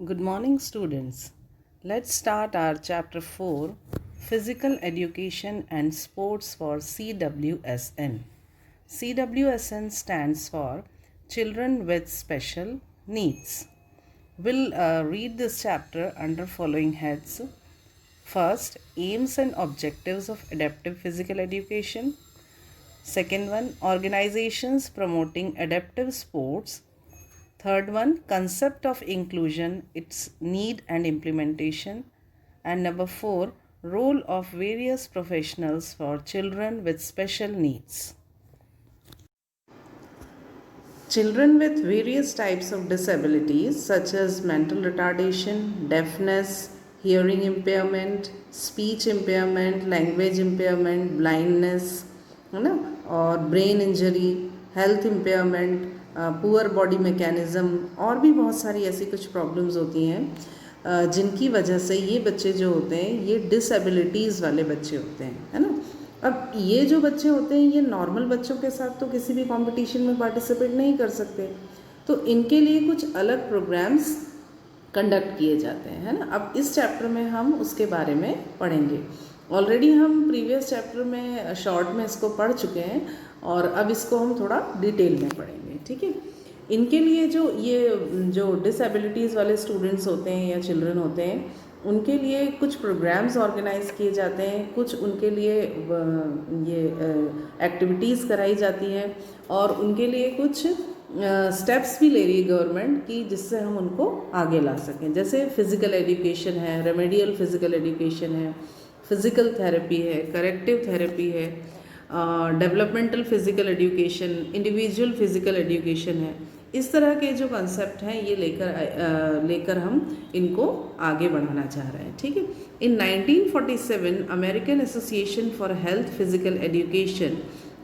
Good morning, students. Let's start our chapter 4 Physical Education and Sports for CWSN. CWSN stands for Children with Special Needs. We'll read this chapter under following heads. First, aims and objectives of adaptive physical education. Second one, organizations promoting adaptive sports. Third one, concept of inclusion, its need and implementation. And number 4, role of various professionals for children with special needs. Children with various types of disabilities such as mental retardation, deafness, hearing impairment, speech impairment, language impairment, blindness, है ना, और brain injury, health impairment, poor body mechanism और भी बहुत सारी ऐसी कुछ problems होती हैं जिनकी वजह से ये बच्चे जो होते हैं ये डिसेबिलिटीज़ वाले बच्चे होते हैं, है ना। अब ये जो बच्चे होते हैं ये नॉर्मल बच्चों के साथ तो किसी भी कंपटीशन में पार्टिसिपेट नहीं कर सकते, तो इनके लिए कुछ अलग प्रोग्राम्स कंडक्ट किए जाते हैं, है ना। अब इस चैप्टर में हम उसके बारे में पढ़ेंगे। ऑलरेडी हम प्रीवियस चैप्टर में शॉर्ट में इसको पढ़ चुके हैं और अब इसको हम थोड़ा डिटेल में पढ़ेंगे, ठीक है। इनके लिए जो डिसेबिलिटीज़ वाले स्टूडेंट्स होते हैं या चिल्ड्रन होते हैं उनके लिए कुछ प्रोग्राम्स ऑर्गेनाइज किए जाते हैं, कुछ उनके लिए ये एक्टिविटीज़ कराई जाती हैं और उनके लिए कुछ स्टेप्स भी ले रही है गवर्नमेंट की जिससे हम उनको आगे ला सकें। जैसे फ़िज़िकल एजुकेशन है, रेमेडियल फ़िज़िकल एजुकेशन है, फ़िज़िकल थेरेपी है, करेक्टिव थेरेपी है, developmental physical education, individual physical education है। इस तरह के जो कंसेप्ट हैं ये लेकर हम इनको आगे बढ़ाना चाह रहे हैं, ठीक है। इन 1947 American association for health physical education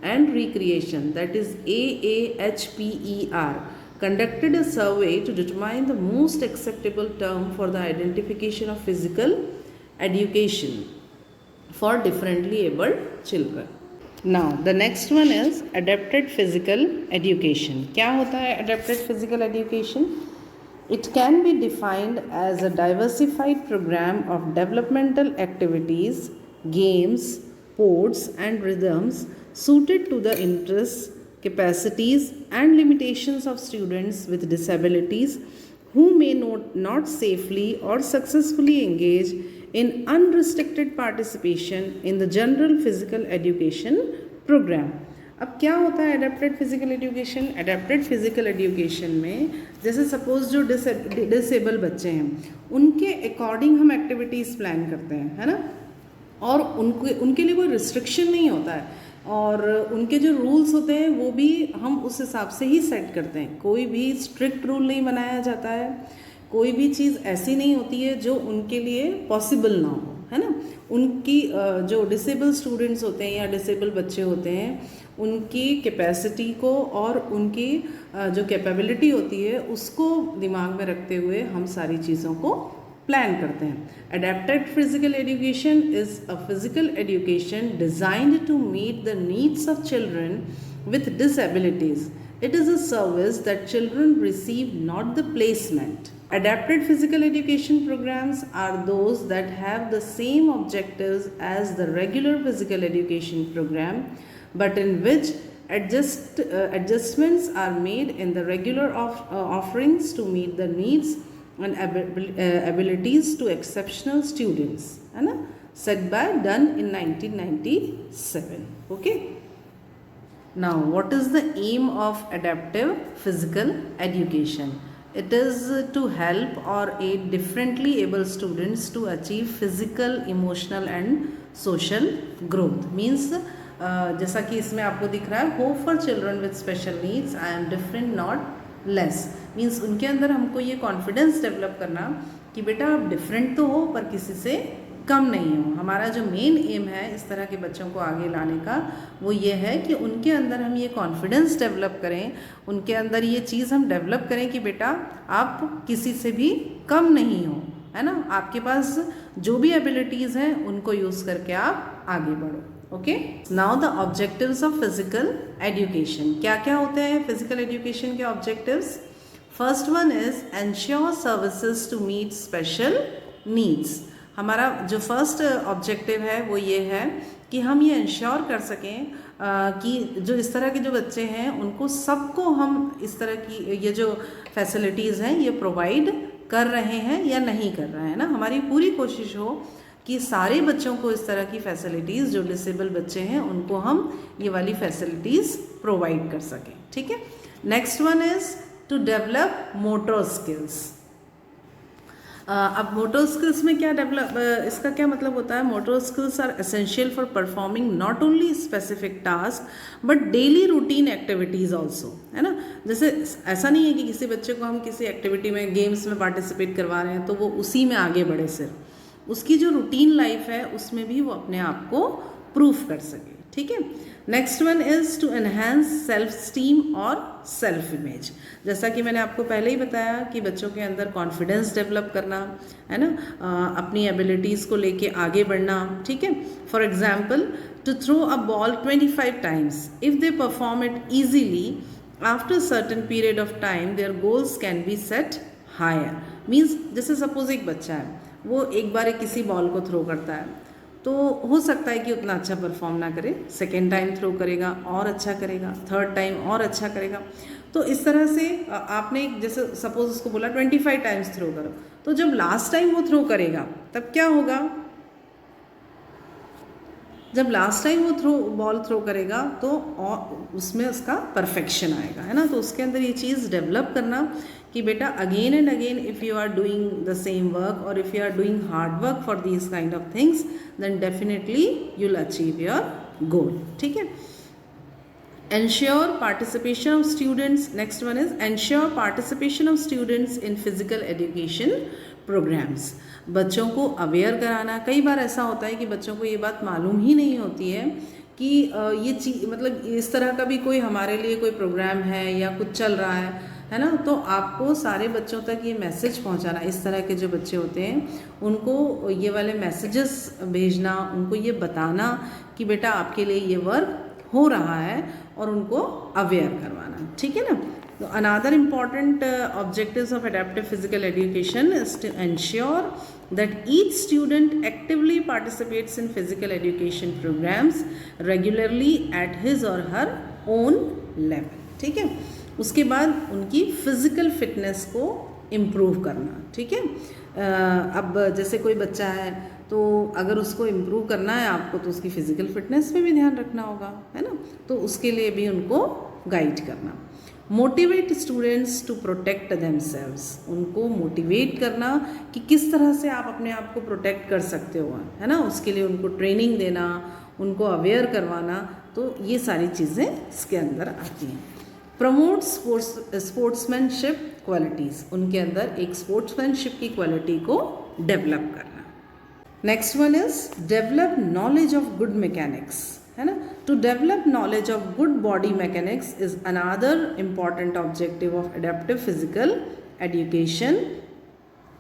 and recreation, that is AAHPER, conducted a survey to determine the most acceptable term for the identification of physical education for differently abled children. Now the next one is adapted physical education. क्या होता है adapted physical education? It can be defined as a diversified program of developmental activities, games, sports and rhythms suited to the interests, capacities and limitations of students with disabilities who may not safely or successfully engage in unrestricted participation in the general physical education program. अब क्या होता है adapted physical education? Adapted physical education में जैसे suppose जो disable बच्चे हैं उनके अकॉर्डिंग हम एक्टिविटीज़ प्लान करते हैं, है ना, और उनके लिए कोई रिस्ट्रिक्शन नहीं होता है और उनके जो रूल्स होते हैं वो भी हम उस हिसाब से ही सेट करते हैं। कोई भी स्ट्रिक्ट रूल नहीं बनाया जाता है, कोई भी चीज़ ऐसी नहीं होती है जो उनके लिए पॉसिबल ना हो, है ना। उनकी जो डिसेबल स्टूडेंट्स होते हैं या डिसेबल बच्चे होते हैं उनकी कैपेसिटी को और उनकी जो कैपेबिलिटी होती है उसको दिमाग में रखते हुए हम सारी चीज़ों को प्लान करते हैं। Adapted physical education is a physical education designed to meet the needs of children with disabilities. It is a service that children receive, not the placement. Adapted physical education programs are those that have the same objectives as the regular physical education program, but in which adjustments are made in the regular offerings to meet the needs and abilities to exceptional students, है ना, set by done in 1997. Okay. Now, what is the aim of adaptive physical education? It is to help or aid differently able students to achieve physical, emotional and social growth. Means जैसा कि इसमें आपको दिख रहा है, hope for children with special needs, I am different not less. Means उनके अंदर हमको ये कॉन्फिडेंस डेवलप करना कि बेटा आप डिफरेंट तो हो पर किसी से कम नहीं हो। हमारा जो मेन एम है इस तरह के बच्चों को आगे लाने का वो ये है कि उनके अंदर हम ये कॉन्फिडेंस डेवलप करें, उनके अंदर ये चीज़ हम डेवलप करें कि बेटा आप किसी से भी कम नहीं हो, है ना। आपके पास जो भी एबिलिटीज़ हैं उनको यूज़ करके आप आगे बढ़ो। Okay, now the objectives of physical education. क्या क्या होते हैं फिजिकल एजुकेशन के objectives? First one is ensure services to meet special needs. हमारा जो फर्स्ट ऑब्जेक्टिव है वो ये है कि हम ये इंश्योर कर सकें कि जो इस तरह के जो बच्चे हैं उनको सबको हम इस तरह की ये जो फैसिलिटीज़ हैं ये प्रोवाइड कर रहे हैं या नहीं कर रहे हैं ना। हमारी पूरी कोशिश हो कि सारे बच्चों को इस तरह की फैसिलिटीज़, जो डिसेबल बच्चे हैं उनको हम ये वाली फैसिलिटीज़ प्रोवाइड कर सकें, ठीक है। Next one is to develop motor skills. अब मोटर स्किल्स में क्या डेवलप, इसका क्या मतलब होता है? Motor skills are essential for performing not only specific task but daily routine activities also, है ना। जैसे ऐसा नहीं है कि किसी बच्चे को हम किसी एक्टिविटी में, गेम्स में पार्टिसिपेट करवा रहे हैं तो वो उसी में आगे बढ़े, सिर्फ उसकी जो रूटीन लाइफ है उसमें भी वो अपने आप को प्रूफ कर सके, ठीक है। Next one is to enhance self esteem और सेल्फ इमेज। जैसा कि मैंने आपको पहले ही बताया कि बच्चों के अंदर कॉन्फिडेंस डेवलप करना, है ना, अपनी एबिलिटीज़ को लेके आगे बढ़ना, ठीक है। For example, to throw a ball 25 times, if they perform it easily after certain period of time their goals can be set higher. Means जैसे सपोज एक बच्चा है, वो एक बार किसी बॉल को थ्रो करता है तो हो सकता है कि उतना अच्छा परफॉर्म ना करे, सेकेंड टाइम थ्रो करेगा और अच्छा करेगा, थर्ड टाइम और अच्छा करेगा। तो इस तरह से आपने जैसे सपोज उसको बोला 25 टाइम्स थ्रो करो, तो जब लास्ट टाइम वो थ्रो करेगा तब क्या होगा? जब लास्ट टाइम वो बॉल थ्रो करेगा तो और उसमें उसका परफेक्शन आएगा, है ना। तो उसके अंदर ये चीज़ डेवलप करना कि बेटा again and again if you are doing the same work और if you are doing hard work for these kind of things then definitely you will achieve your goal, ठीक है। Ensure participation of students. Next one is ensure participation of students in physical education programs. बच्चों को aware कराना। कई बार ऐसा होता है कि बच्चों को ये बात मालूम ही नहीं होती है कि ये चीज़, मतलब इस तरह का भी कोई हमारे लिए कोई प्रोग्राम है या कुछ चल रहा है ना। तो आपको सारे बच्चों तक ये मैसेज पहुंचाना, इस तरह के जो बच्चे होते हैं उनको ये वाले मैसेजेस भेजना, उनको ये बताना कि बेटा आपके लिए ये वर्क हो रहा है और उनको अवेयर करवाना, ठीक है ना। तो another important objectives of adaptive physical education is to ensure that each student actively participates in physical education programs regularly at his or her own level, ठीक है। उसके बाद उनकी फिजिकल फिटनेस को इम्प्रूव करना, ठीक है। अब जैसे कोई बच्चा है तो अगर उसको इम्प्रूव करना है आपको तो उसकी फ़िज़िकल फिटनेस पे भी ध्यान रखना होगा, है ना। तो उसके लिए भी उनको गाइड करना। Motivate students to protect themselves. उनको मोटिवेट करना कि किस तरह से आप अपने आप को प्रोटेक्ट कर सकते हो, है ना। उसके लिए उनको ट्रेनिंग देना, उनको अवेयर करवाना, तो ये सारी चीज़ें इसके अंदर आती हैं। Promote sportsmanship qualities. उनके अंदर एक स्पोर्ट्समैनशिप की क्वालिटी को डेवलप करना। Next one is develop knowledge of good mechanics, है ना। To develop knowledge of good body mechanics is another important objective of adaptive physical education.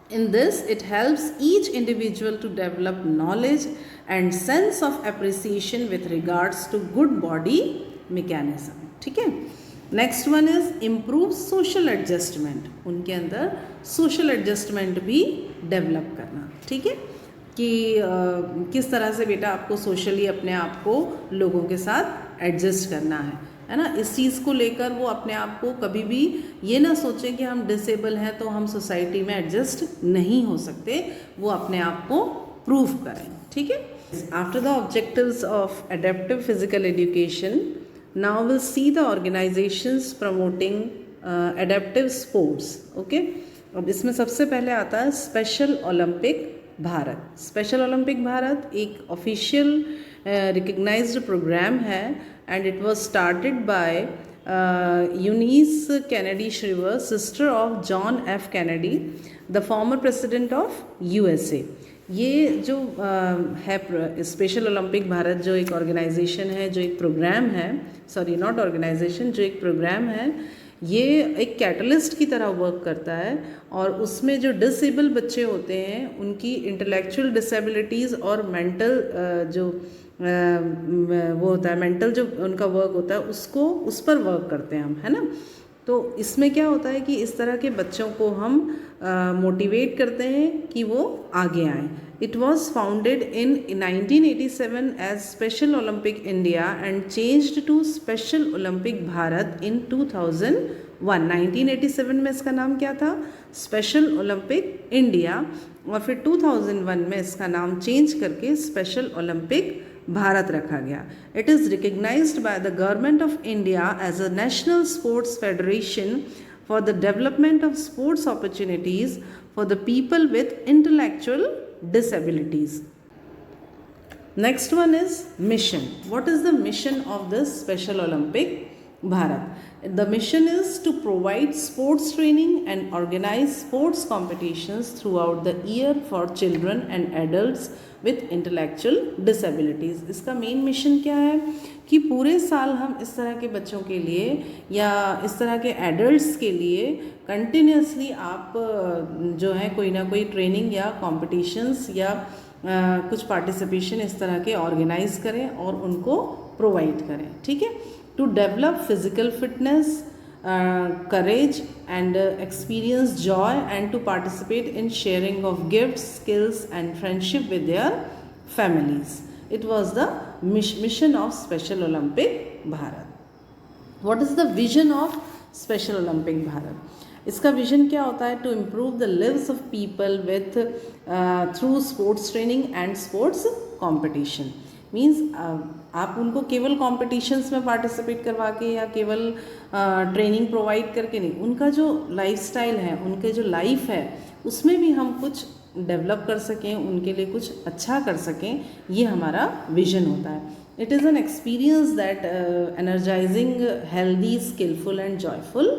In this, it helps each individual to develop knowledge and sense of appreciation with regards to good body mechanism, ठीक है। Next one is improve social adjustment. उनके अंदर social adjustment भी develop करना, ठीक है, कि किस तरह से बेटा आपको सोशली अपने आप को लोगों के साथ एडजस्ट करना है ना। इस चीज़ को लेकर वो अपने आप को कभी भी ये ना सोचें कि हम डिसेबल हैं तो हम सोसाइटी में एडजस्ट नहीं हो सकते, वो अपने आप को प्रूव करें, ठीक है। After the objectives of adaptive physical education, now we'll see the organizations promoting adaptive sports, okay। अब इसमें सबसे पहले आता है special Olympic Bharat. Special Olympic Bharat एक ऑफिशियल रिकग्नाइज्ड प्रोग्राम है and it was started by Eunice Kennedy Shriver, sister of John F Kennedy, the former president of USA। ये जो है स्पेशल ओलंपिक भारत, जो एक ऑर्गेनाइजेशन है, जो एक प्रोग्राम है, सॉरी नॉट ऑर्गेनाइजेशन, जो एक प्रोग्राम है, ये एक कैटलिस्ट की तरह वर्क करता है और उसमें जो डिसेबल बच्चे होते हैं उनकी इंटेलेक्चुअल डिसेबिलिटीज़ और मेंटल जो वो होता है, मेंटल जो उनका वर्क होता है उसको, उस पर वर्क करते हैं हम, है ना। तो इसमें क्या होता है कि इस तरह के बच्चों को हम मोटिवेट करते हैं कि वो आगे आएँ. It was founded in 1987 as Special Olympic India and changed to Special Olympic Bharat in 2001. 1987 में इसका नाम क्या था? स्पेशल ओलंपिक इंडिया, और फिर 2001 में इसका नाम चेंज करके स्पेशल ओलंपिक भारत रखा गया. It is recognised by the government of India as a national sports federation for the development of sports opportunities for the people with intellectual disabilities. Next one is mission. What is the mission of this Special Olympic Bharat? The mission is to provide sports training and organize sports competitions throughout the year for children and adults with intellectual disabilities. इसका main mission क्या है कि पूरे साल हम इस तरह के बच्चों के लिए या इस तरह के एडल्ट्स के लिए कंटिन्यूसली आप जो है कोई ना कोई ट्रेनिंग या कॉम्पिटिशन्स या कुछ पार्टिसिपेशन इस तरह के ऑर्गेनाइज करें और उनको प्रोवाइड करें. ठीक है. To develop physical fitness, courage and experience joy and to participate in sharing of gifts, skills and friendship with their families. It was the mission of Special Olympic Bharat. What is the vision of Special Olympic Bharat? इसका vision क्या होता है? To improve the lives of people with through sports training and sports competition. Means आप उनको केवल competitions में participate करवा के या केवल ट्रेनिंग प्रोवाइड करके नहीं, उनका जो लाइफस्टाइल है, उनके जो लाइफ है, उसमें भी हम कुछ डेवलप कर सकें, उनके लिए कुछ अच्छा कर सकें, ये हमारा विजन होता है. It is an experience that energising healthy skilful and joyful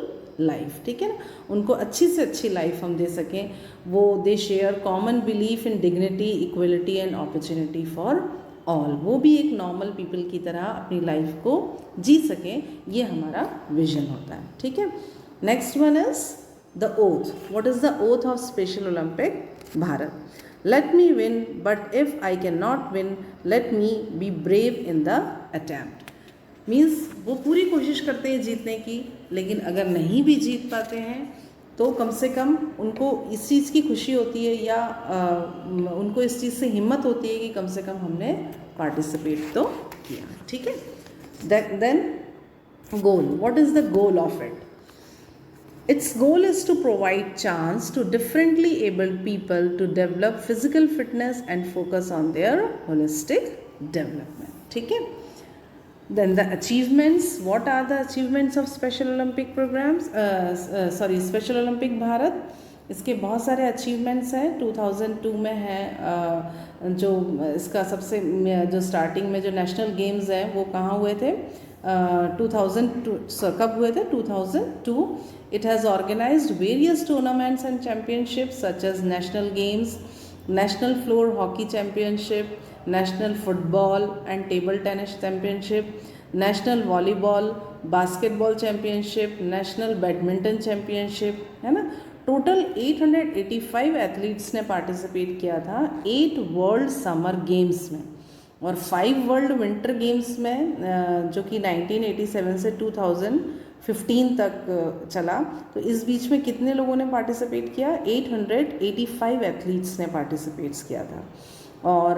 life. ठीक है ना. उनको अच्छी से अच्छी लाइफ हम दे सकें. वो they share common belief in dignity, equality and opportunity for all. वो भी एक नॉर्मल पीपल की तरह अपनी लाइफ को जी सकें, ये हमारा विजन होता है. ठीक है. Next one is the oath. What is the oath of special Olympic Bharat? Let me win but if I can not win let me be brave in the attempt. Means वो पूरी कोशिश करते हैं जीतने की, लेकिन अगर नहीं भी जीत पाते हैं तो कम से कम उनको इस चीज़ की खुशी होती है या उनको इस चीज़ से हिम्मत होती है कि कम से कम हमने पार्टिसिपेट तो किया. ठीक है. Then goal. What is the goal of it? Its goal is to provide chance to differently abled people to develop physical fitness and focus on their holistic development. ठीक है. Then the achievements. What are the achievements of Special Olympic programs? Special Olympic Bharat. इसके बहुत सारे achievements हैं. 2002 में है जो इसका सबसे जो स्टार्टिंग में जो नेशनल गेम्स हैं वो कहाँ हुए थे? 2002. कब हुए थे? 2002. It has organized various tournaments and championships such as national games, national floor hockey championship, national football and table tennis championship, national volleyball, basketball championship, national badminton championship. है ना. टोटल 885 एथलीट्स ने पार्टिसिपेट किया था 8 world summer games में और 5 world winter games में जो कि 1987 से 2015 तक चला. तो इस बीच में कितने लोगों ने पार्टिसिपेट किया? 885 एथलीट्स ने पार्टिसिपेट्स किया था. और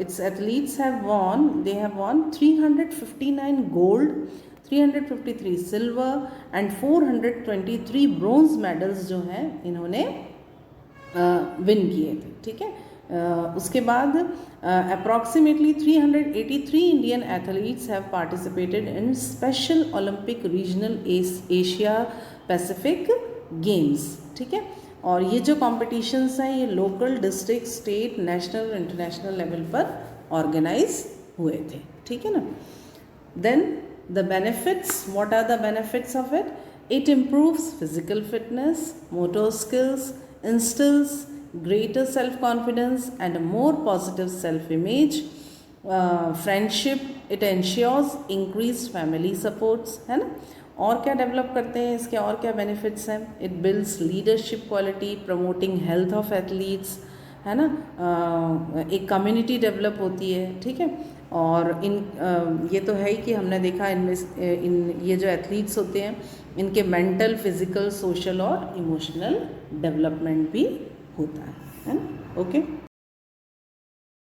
it's athletes have von 359 gold, 353 silver and 423 bronze medals जो हैं इन्होंने विन किए थे. ठीक है. उसके बाद approximately 383 Indian athletes have participated in special Olympic regional Asia Pacific games. ठीक है. और ये जो कॉम्पिटिशन्स हैं ये local, district, state, national, international level पर ऑर्गेनाइज हुए थे. ठीक है ना. Then the benefits. What are the benefits of it? It improves physical fitness, motor skills, instills greater self-confidence and a more positive self-image, friendship. It ensures increased family supports. है ना. और क्या डेवलप करते हैं इसके? और क्या बेनिफिट्स हैं? It builds leadership quality, promoting health of athletes. है ना. एक कम्युनिटी डेवलप होती है. ठीक है. और ये तो है ही कि हमने देखा इन ये जो एथलीट्स होते हैं इनके मेंटल, फिजिकल, सोशल और इमोशनल डेवलपमेंट भी होता है ना। ओके।